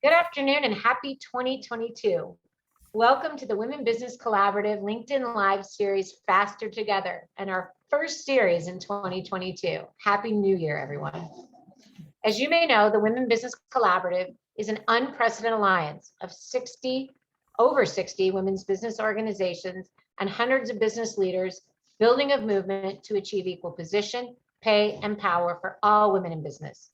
Good afternoon and happy 2022. Welcome to the Women Business Collaborative LinkedIn Live series Faster Together and our first series in 2022. Happy New Year, everyone. As you may know, the Women Business Collaborative is an unprecedented alliance of over 60 women's business organizations and hundreds of business leaders building a movement to achieve equal position, pay, and power for all women in business.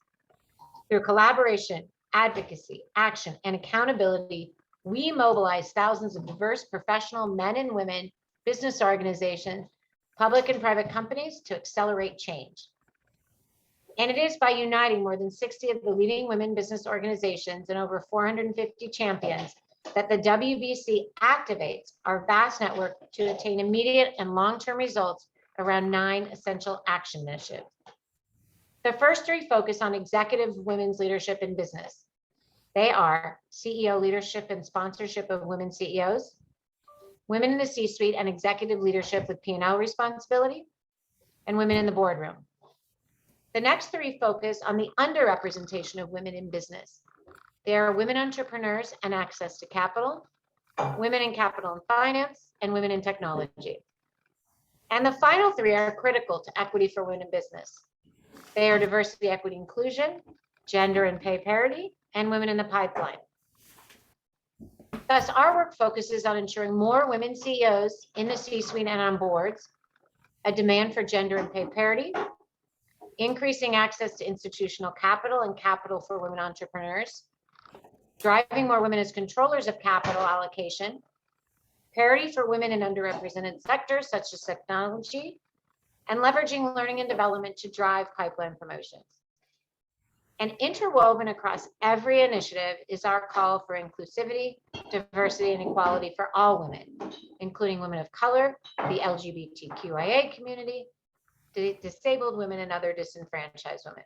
Through collaboration, advocacy, action, and accountability, we mobilize thousands of diverse professional men and women, business organizations, public and private companies to accelerate change. And it is by uniting more than 60 of the leading women business organizations and over 450 champions that the WBC activates our vast network to attain immediate and long-term results around 9 essential action initiatives. The first 3 focus on executive women's leadership in business. They are CEO leadership and sponsorship of women CEOs, women in the C-suite and executive leadership with P&L responsibility, and women in the boardroom. The next 3 focus on the underrepresentation of women in business. They are women entrepreneurs and access to capital, women in capital and finance, and women in technology. And the final 3 are critical to equity for women in business. They are diversity, equity, inclusion, gender and pay parity, and women in the pipeline. Thus, our work focuses on ensuring more women CEOs in the C-suite and on boards, a demand for gender and pay parity, increasing access to institutional capital and capital for women entrepreneurs, driving more women as controllers of capital allocation, parity for women in underrepresented sectors such as technology, and leveraging learning and development to drive pipeline promotions. And interwoven across every initiative is our call for inclusivity, diversity, and equality for all women, including women of color, the LGBTQIA community, disabled women, and other disenfranchised women.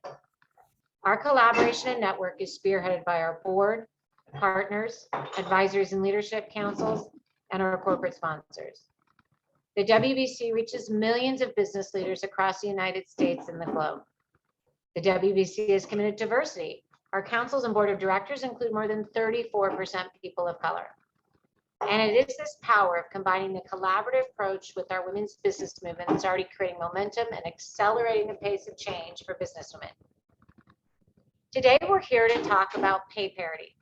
Our collaboration and network is spearheaded by our board, partners, advisors and leadership councils, and our corporate sponsors. The WBC reaches millions of business leaders across the United States and the globe. The WBC is committed to diversity. Our councils and board of directors include more than 34% people of color. And it is this power of combining the collaborative approach with our women's business movement that's already creating momentum and accelerating the pace of change for businesswomen. Today, we're here to talk about pay parity.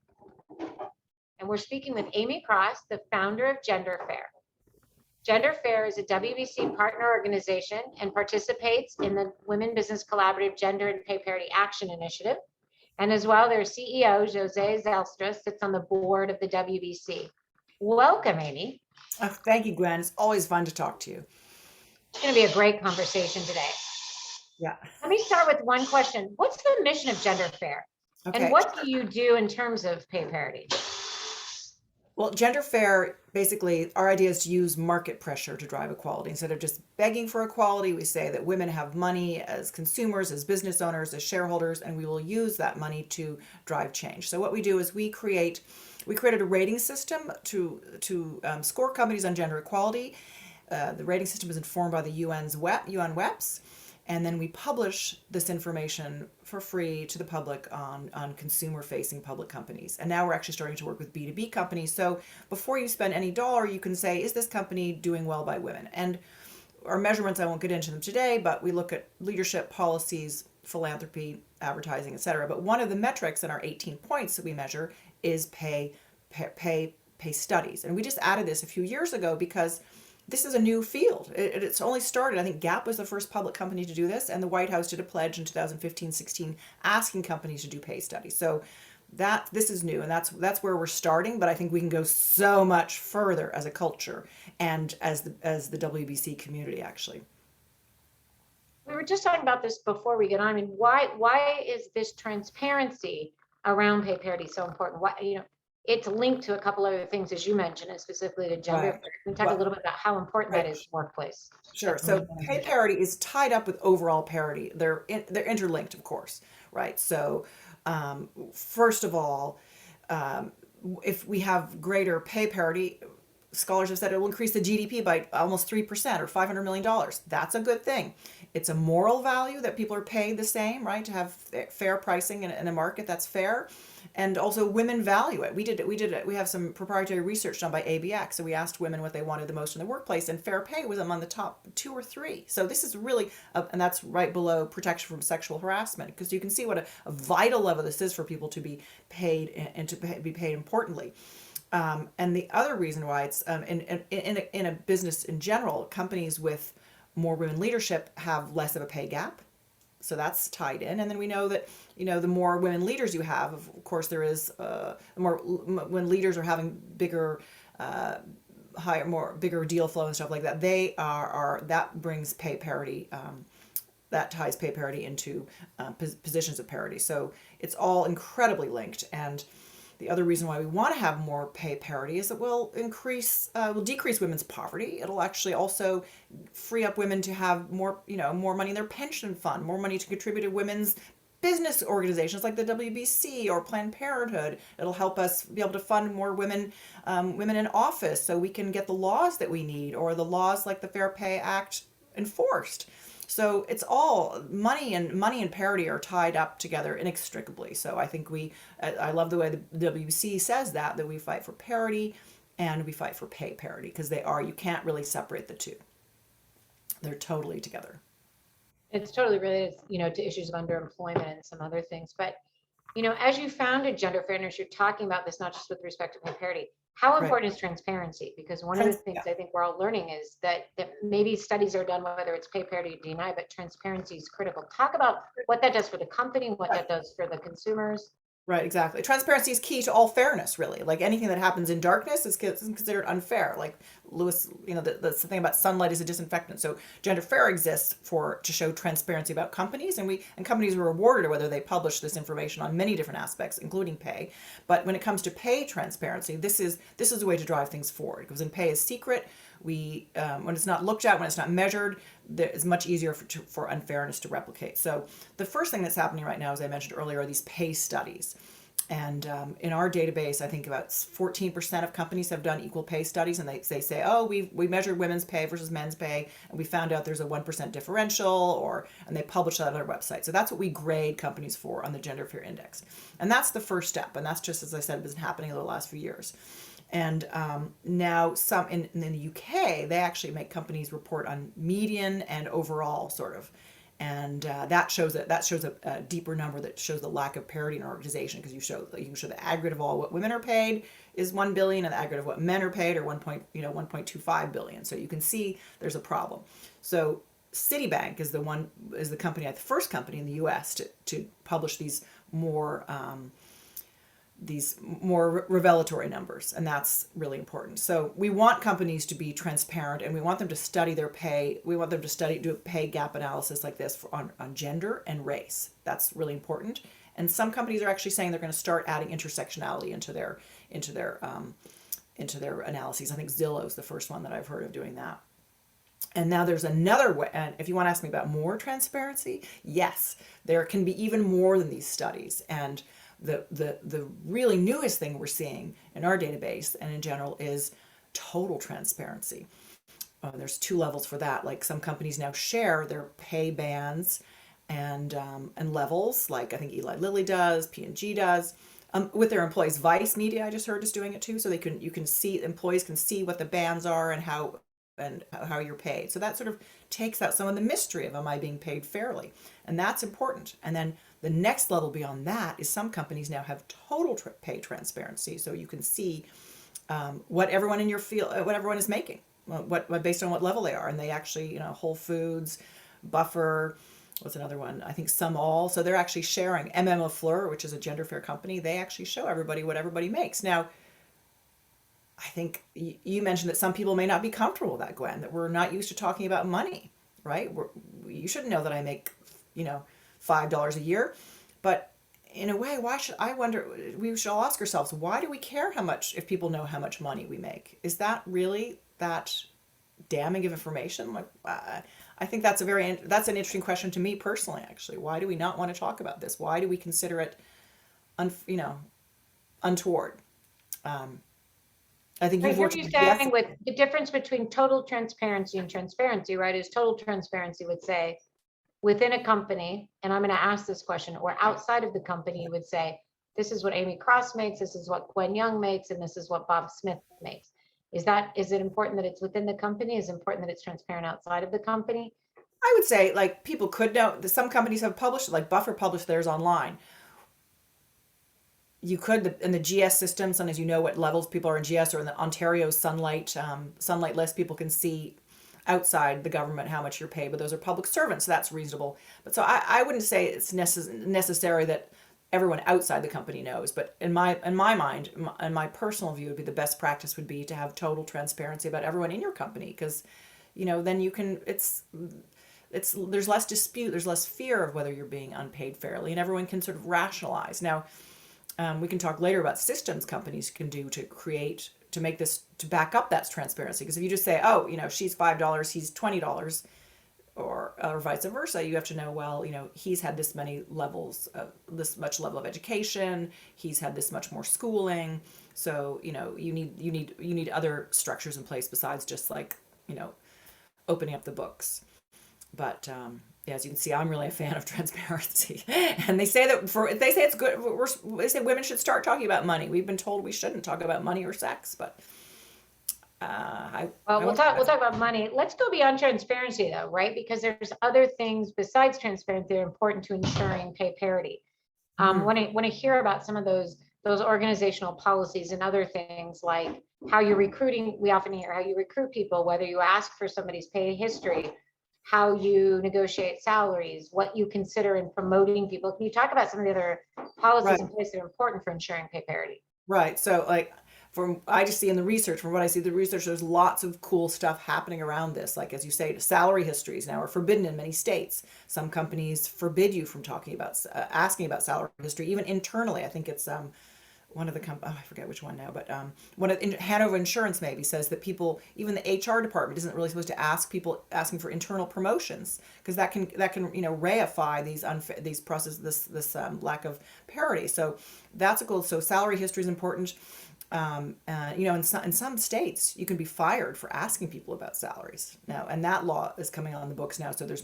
And we're speaking with Amy Cross, the founder of Gender Fair. Gender Fair is a WBC partner organization and participates in the Women Business Collaborative Gender and Pay Parity Action Initiative. And as well, their CEO, Jose Zelstra, sits on the board of the WBC. Welcome, Amy. Oh, thank you, Gwen. It's always fun to talk to you. It's going to be a great conversation today. Yeah. Let me start with one question. What's the mission of Gender Fair? Okay. And what do you do in terms of pay parity? Well, Gender Fair, basically, our idea is to use market pressure to drive equality. Instead of just begging for equality, we say that women have money as consumers, as business owners, as shareholders, and we will use that money to drive change. So what we do is we created a rating system to score companies on gender equality. The rating system is informed by the UN WEPs. And then we publish this information for free to the public on consumer-facing public companies. And now we're actually starting to work with B2B companies. So before you spend any dollar, you can say, is this company doing well by women? And our measurements, I won't get into them today, but we look at leadership, policies, philanthropy, advertising, et cetera. But one of the metrics in our 18 points that we measure is pay studies. And we just added this a few years ago because this is a new field. It's only started. I think Gap was the first public company to do this, and the White House did a pledge in 2015-16 asking companies to do pay studies. So this is new, and that's where we're starting. But I think we can go so much further as a culture and as the WBC community, actually. We were just talking about this before we get on. I mean, why is this transparency around pay parity so important? Why, it's linked to a couple other things, as you mentioned, and specifically to gender. Right. Can we talk a little bit about how important that is in the workplace? Sure. So pay parity is tied up with overall parity. They're interlinked, of course, right? So first of all, if we have greater pay parity, scholars have said it will increase the GDP by almost 3% or $500 million. That's a good thing. it's a moral value that people are paid the same, right? To have fair pricing in a market that's fair. And also women value it. We have some proprietary research done by ABX. So we asked women what they wanted the most in the workplace, and fair pay was among the top 2 or 3. So this is really, and that's right below protection from sexual harassment, because you can see what a vital level this is for people to be paid and to be paid importantly. And the other reason why it's in a business in general, companies with more women leadership have less of a pay gap. So that's tied in. And then we know that, the more women leaders you have, of course, there is the more when leaders are having bigger, bigger deal flow and stuff like that, that brings pay parity. That ties pay parity into positions of parity. So it's all incredibly linked. And the other reason why we want to have more pay parity is that will decrease women's poverty. It'll actually also free up women to have more money in their pension fund, more money to contribute to women's business organizations like the WBC or Planned Parenthood. It'll help us be able to fund more women in office, so we can get the laws that we need, or the laws like the Fair Pay Act enforced. So it's all money and parity are tied up together inextricably. So I think I love the way the WBC says that we fight for parity and we fight for pay parity, because you can't really separate the two. They're totally together. It's totally related, to issues of underemployment and some other things. But, as you founded Gender Fairness, you're talking about this not just with respect to pay parity. How Right. important is transparency? Because one of the things I think we're all learning is that maybe studies are done, whether it's pay parity or D&I, but transparency is critical. Talk about what that does for the company, what that does for the consumers. Right, exactly. Transparency is key to all fairness, really. Like anything that happens in darkness is considered unfair. Like Lewis, that's the thing about sunlight is a disinfectant. So Gender Fair exists to show transparency about companies, and companies are rewarded whether they publish this information on many different aspects, including pay. But when it comes to pay transparency, this is a way to drive things forward, because when pay is secret, when it's not looked at, when it's not measured, it's much easier for unfairness to replicate. So the first thing that's happening right now, as I mentioned earlier, are these pay studies. And in our database, I think about 14% of companies have done equal pay studies, and they say, oh, we measured women's pay versus men's pay, and we found out there's a 1% differential, and they publish that on our website. So that's what we grade companies for on the Gender Fair Index. And that's the first step. And that's just, as I said, been happening over the last few years. And now some in the UK, they actually make companies report on median and overall sort of. And that shows a deeper number that shows the lack of parity in an organization, because you can show the aggregate of all what women are paid is 1 billion, and the aggregate of what men are paid are 1.25 billion. So you can see there's a problem. So Citibank is the company, the first company in the US to publish these more revelatory numbers, and that's really important. So we want companies to be transparent, and we want them to study their pay. We want them to do a pay gap analysis like this on gender and race. That's really important. And some companies are actually saying they're going to start adding intersectionality into their analyses. I think Zillow is the first one that I've heard of doing that. And now there's another way, and if you want to ask me about more transparency, yes, there can be even more than these studies. And the really newest thing we're seeing in our database and in general is total transparency. There's 2 levels for that. Like some companies now share their pay bands and levels, like I think Eli Lilly does, P&G does, with their employees. Vice Media, I just heard, is doing it too. So employees can see what the bands are and how you're paid. So that sort of takes out some of the mystery of, am I being paid fairly? And that's important. And then the next level beyond that is some companies now have total pay transparency. So you can see what everyone in your field, what everyone is making, what based on what level they are. And they actually, Whole Foods, Buffer, what's another one? I think Some All. So they're actually sharing. Lafleur, which is a Gender Fair company, they actually show everybody what everybody makes. Now, I think you mentioned that some people may not be comfortable with that, Gwen, that we're not used to talking about money, right? You shouldn't know that I make, $5 a year. But in a way, we should all ask ourselves, why do we care if people know how much money we make? Is that really that damning of information? Like, I think that's an interesting question to me personally, actually. Why do we not want to talk about this? Why do we consider it, untoward? I think I you've hear worked you with saying with the difference between total transparency and transparency, right? Is total transparency would say, within a company, and I'm going to ask this question, or outside of the company, you would say, this is what Amy Cross makes, this is what Gwen Young makes, and this is what Bob Smith makes. Is it important that it's within the company? Is it important that it's transparent outside of the company? I would say like people could know. Some companies have published, like Buffer published theirs online. You could in the GS system. Sometimes you know what levels people are in GS, or in the Ontario Sunlight list. People can see outside the government how much you're paid, but those are public servants, so that's reasonable. But so I wouldn't say it's necessary that everyone outside the company knows. But in my mind, in my personal view, would be the best practice would be to have total transparency about everyone in your company, because then you can it's there's less dispute, there's less fear of whether you're being unpaid fairly, and everyone can sort of rationalize. Now, we can talk later about systems companies can do to make this, to back up that transparency. Because if you just say, oh, she's $5, he's $20, or vice versa, you have to know, well, he's had this many levels of this much level of education, he's had this much more schooling. So, you need other structures in place besides just like, opening up the books. But yeah, as you can see, I'm really a fan of transparency. And they say they say it's good. They say women should start talking about money. We've been told we shouldn't talk about money or sex, but we'll talk about money. Let's go beyond transparency though, right? Because there's other things besides transparency that are important to ensuring pay parity. When I hear about some of those organizational policies and other things, like how you're recruiting, we often hear how you recruit people, whether you ask for somebody's pay history, how you negotiate salaries, what you consider in promoting people. Can you talk about some of the other policies in place that are important for ensuring pay parity? Right. So like I just see in the research, from what I see the research, there's lots of cool stuff happening around this. Like, as you say, salary histories now are forbidden in many states. Some companies forbid you from talking about asking about salary history, even internally. I think it's one of the I forget which one now, but one of Hanover Insurance maybe says that people, even the HR department, isn't really supposed to ask people asking for internal promotions, because that can reify these processes, this lack of parity. So that's a goal. So salary history is important. In some states you can be fired for asking people about salaries now, and that law is coming on the books now. So there's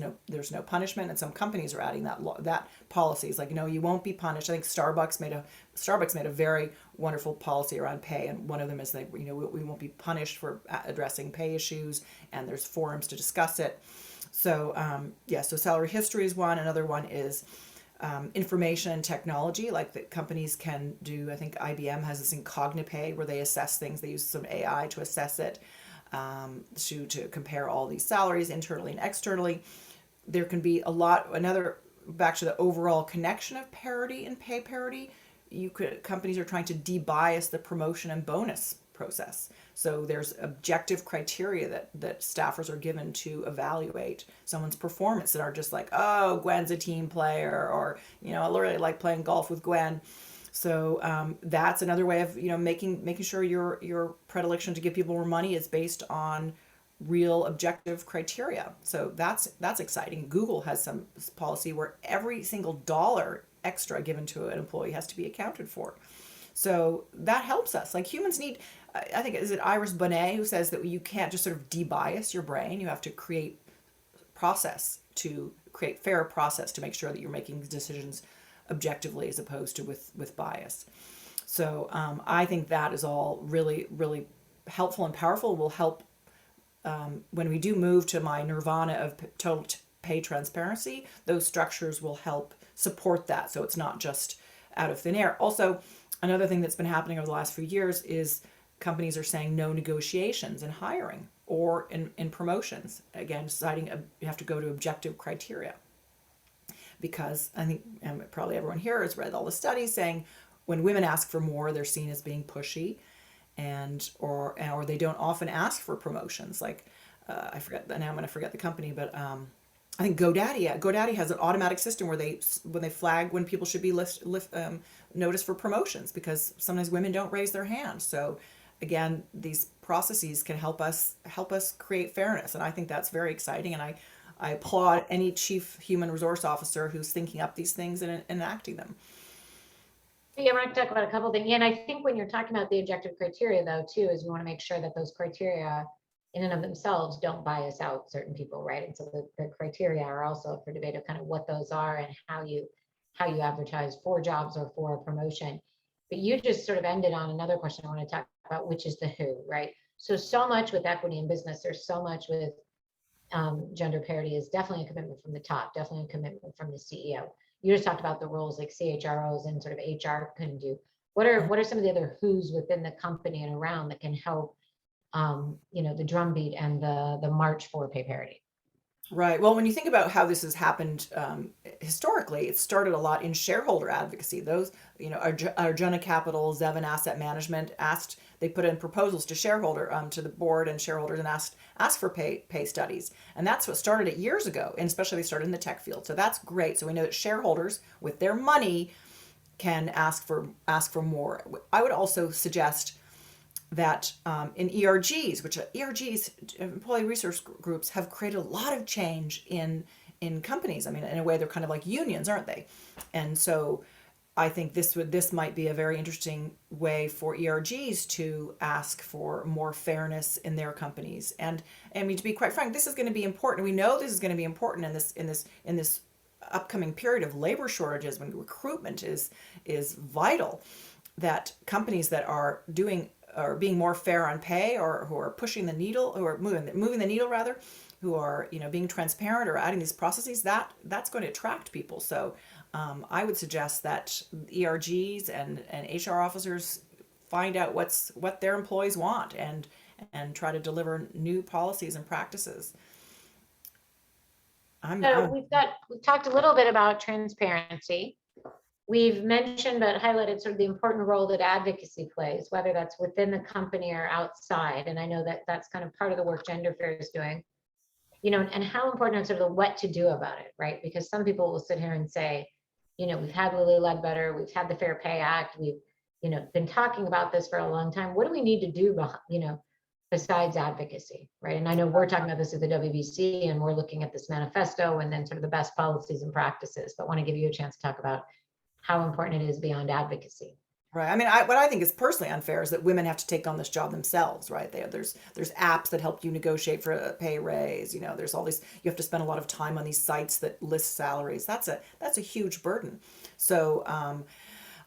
no punishment, and some companies are adding that law, that policies, like, you won't be punished. I think Starbucks made a very wonderful policy around pay, and one of them is that we won't be punished for addressing pay issues, and there's forums to discuss it. So so salary history is one. Another one is information and technology, like that companies can do. I think IBM has this in Cognipay where they assess things. They use some AI to assess it, to compare all these salaries internally and externally. There can be back to the overall connection of parity and pay parity. Companies are trying to de-bias the promotion and bonus process. So there's objective criteria that staffers are given to evaluate someone's performance, that are just like, oh, Gwen's a team player, or I really like playing golf with Gwen. So that's another way of making sure your predilection to give people more money is based on real objective criteria. So that's exciting. Google has some policy where every single dollar extra given to an employee has to be accounted for. So that helps us. Like, humans need, I think, is it Iris Bonet who says that you can't just sort of de-bias your brain. You have to create fair process to make sure that you're making decisions objectively as opposed to with bias. So I think that is all really, really helpful and powerful. Will help when we do move to my nirvana of total pay transparency. Those structures will help support that, so it's not just out of thin air. Also, another thing that's been happening over the last few years is companies are saying no negotiations in hiring or in promotions. Again, deciding you have to go to objective criteria. Because I think probably everyone here has read all the studies saying when women ask for more, they're seen as being pushy, or they don't often ask for promotions. Like I forget, now I'm going to forget the company, but I think GoDaddy. Yeah, GoDaddy has an automatic system where when they flag when people should be noticed for promotions, because sometimes women don't raise their hand. So again, these processes can help us create fairness, and I think that's very exciting. And I applaud any chief human resource officer who's thinking up these things and enacting them. Yeah, we're going to talk about a couple of things. Yeah, and I think when you're talking about the objective criteria, though, too, is we want to make sure that those criteria in and of themselves don't bias out certain people, right? And so the criteria are also up for debate of kind of what those are and how you advertise for jobs or for a promotion. But you just sort of ended on another question I want to talk about, which is the who, right? So much with equity in business, there's so much with gender parity is definitely a commitment from the top, definitely a commitment from the CEO. You just talked about the roles like CHROs and sort of HR can do. What are some of the other who's within the company and around that can help the drumbeat and the march for pay parity? Right. Well, when you think about how this has happened historically, it started a lot in shareholder advocacy. Those, Arjuna Capital, Zevin Asset Management they put in proposals to to the board and shareholders and asked for pay studies. And that's what started it years ago. And especially they started in the tech field. So that's great. So we know that shareholders with their money can ask for more. I would also suggest that in ERGs, employee resource groups, have created a lot of change in companies. I mean, in a way, they're kind of like unions, aren't they? And so I think this might be a very interesting way for ERGs to ask for more fairness in their companies. And I mean, to be quite frank, this is going to be important. We know this is going to be important in this upcoming period of labor shortages, when recruitment is vital. That companies that are being more fair on pay, or who are pushing the needle, or moving the needle rather, who are being transparent or adding these processes, that's going to attract people. So I would suggest that ERGs and HR officers find out what their employees want and try to deliver new policies and practices. So we've talked a little bit about transparency. We've mentioned but highlighted sort of the important role that advocacy plays, whether that's within the company or outside. And I know that that's kind of part of the work Gender Fair is doing, and how important is sort of the what to do about it, right? Because some people will sit here and say, we've had Lilly Ledbetter, we've had the Fair Pay Act, we've, been talking about this for a long time. What do we need to do, besides advocacy, right? And I know we're talking about this at the WBC, and we're looking at this manifesto and then sort of the best policies and practices, but want to give you a chance to talk about how important it is beyond advocacy. Right. I mean, what I think is personally unfair is that women have to take on this job themselves, right? There's apps that help you negotiate for a pay raise. There's all these. You have to spend a lot of time on these sites that list salaries. That's a huge burden. So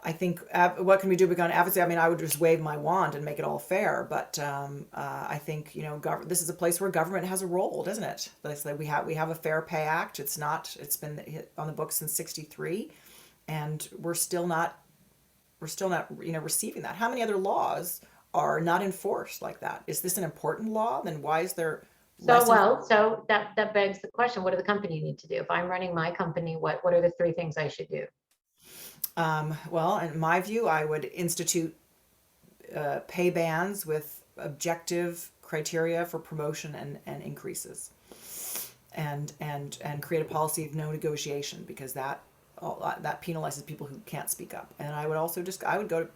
I think what can we do beyond advocacy? I mean, I would just wave my wand and make it all fair. But I think this is a place where government has a role, doesn't it? Like we have a Fair Pay Act. It's been on the books since '63. And we're still not receiving that. How many other laws are not enforced like that? Is this an important law? Then why is there less? So that begs the question: what do the company need to do? If I'm running my company, what are the 3 things I should do? Well, in my view, I would institute pay bands with objective criteria for promotion and increases, and create a policy of no negotiation, because that penalizes people who can't speak up. And I would also I would go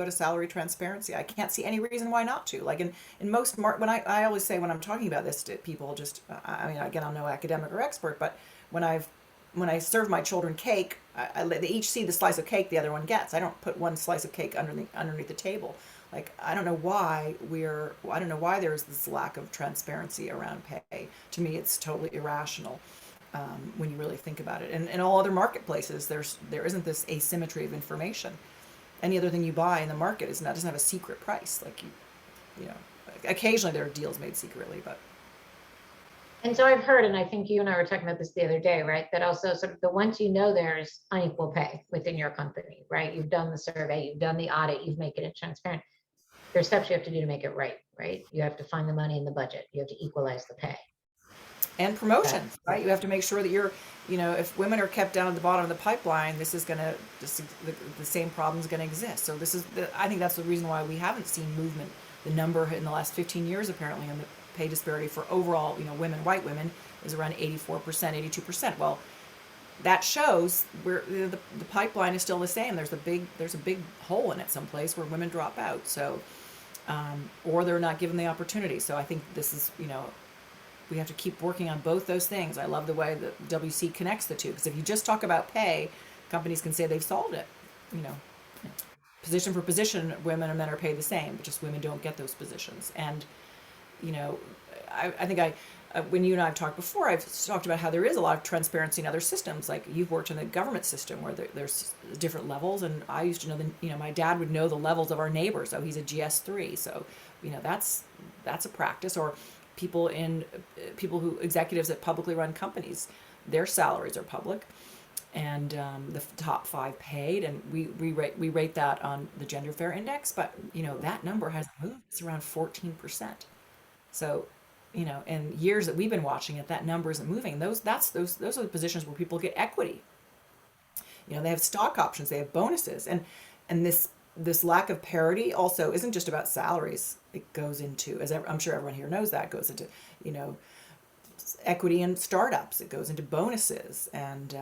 to salary transparency. I can't see any reason why not to. Like in most when I always say, when I'm talking about this to people, I mean, again, I'm no academic or expert, but when I serve my children cake, they each see the slice of cake the other one gets. I don't put one slice of cake underneath the table. Like, I don't know why there's this lack of transparency around pay. To me, it's totally irrational. When you really think about it. And in all other marketplaces, there isn't this asymmetry of information. Any other thing you buy in the market doesn't have a secret price. Like occasionally there are deals made secretly, but. And so I've heard, and I think you and I were talking about this the other day, right? That also sort of once there's unequal pay within your company, right? You've done the survey, you've done the audit, you've made it transparent. There's steps you have to do to make it right? You have to find the money in the budget. You have to equalize the pay. And promotions, right? You have to make sure that if women are kept down at the bottom of the pipeline, the same problem is going to exist. So I think that's the reason why we haven't seen movement. The number in the last 15 years, apparently, on the pay disparity for overall, white women is around 84%, 82%. Well, that shows where the pipeline is still the same. There's a big hole in it someplace where women drop out. So, or they're not given the opportunity. So I think this is, we have to keep working on both those things. I love the way that WC connects the two, because if you just talk about pay, companies can say they've solved it. Position for position, women and men are paid the same, but just women don't get those positions. And I think when you and I have talked before, I've talked about how there is a lot of transparency in other systems. Like you've worked in the government system where there's different levels, and I used to know my dad would know the levels of our neighbors. So he's a GS3. So, that's a practice. Or executives at publicly run companies, their salaries are public, and the top 5 paid, and we rate that on the Gender Fair Index. But that number has moved. It's around 14%. So, in years that we've been watching it, that number isn't moving. Those are the positions where people get equity. They have stock options, they have bonuses, and this lack of parity also isn't just about salaries. It goes into, as I'm sure everyone here knows, that goes into equity in startups. It goes into bonuses, and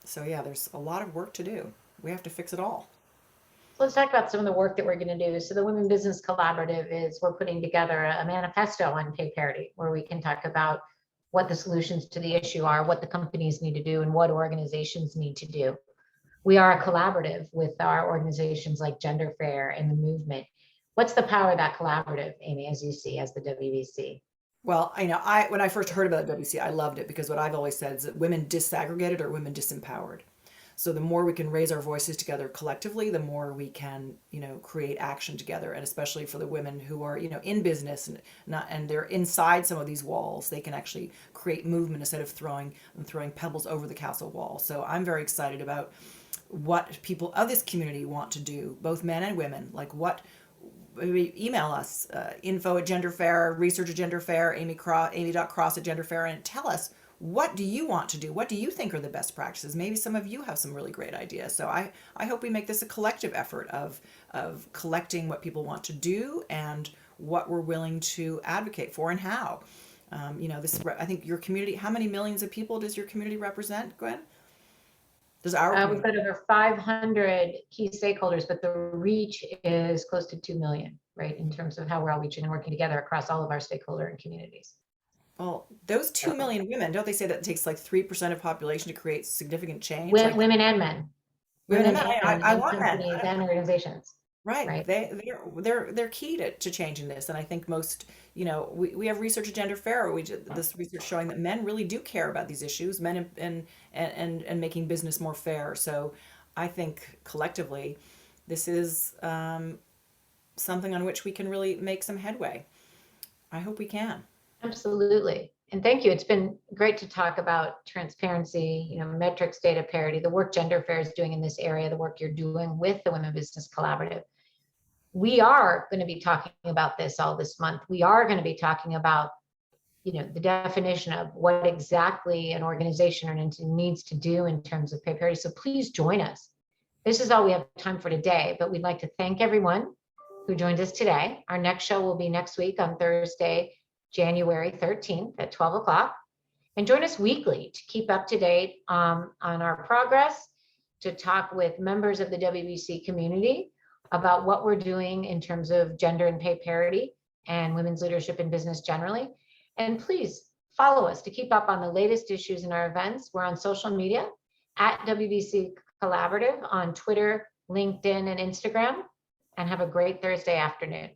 so yeah, there's a lot of work to do. We have to fix it all. Let's talk about some of the work that we're going to do. So the Women Business Collaborative we're putting together a manifesto on pay parity, where we can talk about what the solutions to the issue are, what the companies need to do, and what organizations need to do. We are a collaborative with our organizations like Gender Fair and the movement. What's the power of that collaborative, Amy, as you see, as the WBC? Well, when I first heard about WBC, I loved it because what I've always said is that women disaggregated are women disempowered. So the more we can raise our voices together collectively, the more we can, create action together. And especially for the women who are, in business and they're inside some of these walls, they can actually create movement instead of throwing pebbles over the castle wall. So I'm very excited about what people of this community want to do, both men and women. Like email us, info@GenderFair, research@GenderFair, amy.cross@GenderFair, and tell us, what do you want to do? What do you think are the best practices? Maybe some of you have some really great ideas. So I hope we make this a collective effort of collecting what people want to do and what we're willing to advocate for and how. I think your community, how many millions of people does your community represent, Gwen? Does our We've got over 500 key stakeholders, but the reach is close to 2 million, right? In terms of how we're all reaching and working together across all of our stakeholder and communities. Well, those 2 million women, don't they say that it takes like 3% of population to create significant change? Women and men. Women and men. I want men. Companies and organizations. Right. They're key to changing this. And I think most, we have research at Gender Fair. This research showing that men really do care about these issues, men and making business more fair. So I think collectively, this is something on which we can really make some headway. I hope we can. Absolutely. And thank you. It's been great to talk about transparency, metrics, data parity, the work Gender Fair is doing in this area, the work you're doing with the Women Business Collaborative. We are going to be talking about this all this month. We are going to be talking about, the definition of what exactly an organization or an entity needs to do in terms of pay parity. So please join us. This is all we have time for today, but we'd like to thank everyone who joined us today. Our next show will be next week on Thursday, January 13th at 12 o'clock. And join us weekly to keep up to date on our progress, to talk with members of the WBC community about what we're doing in terms of gender and pay parity and women's leadership in business generally. And please follow us to keep up on the latest issues in our events. We're on social media at WBC Collaborative on Twitter, LinkedIn, and Instagram. And have a great Thursday afternoon.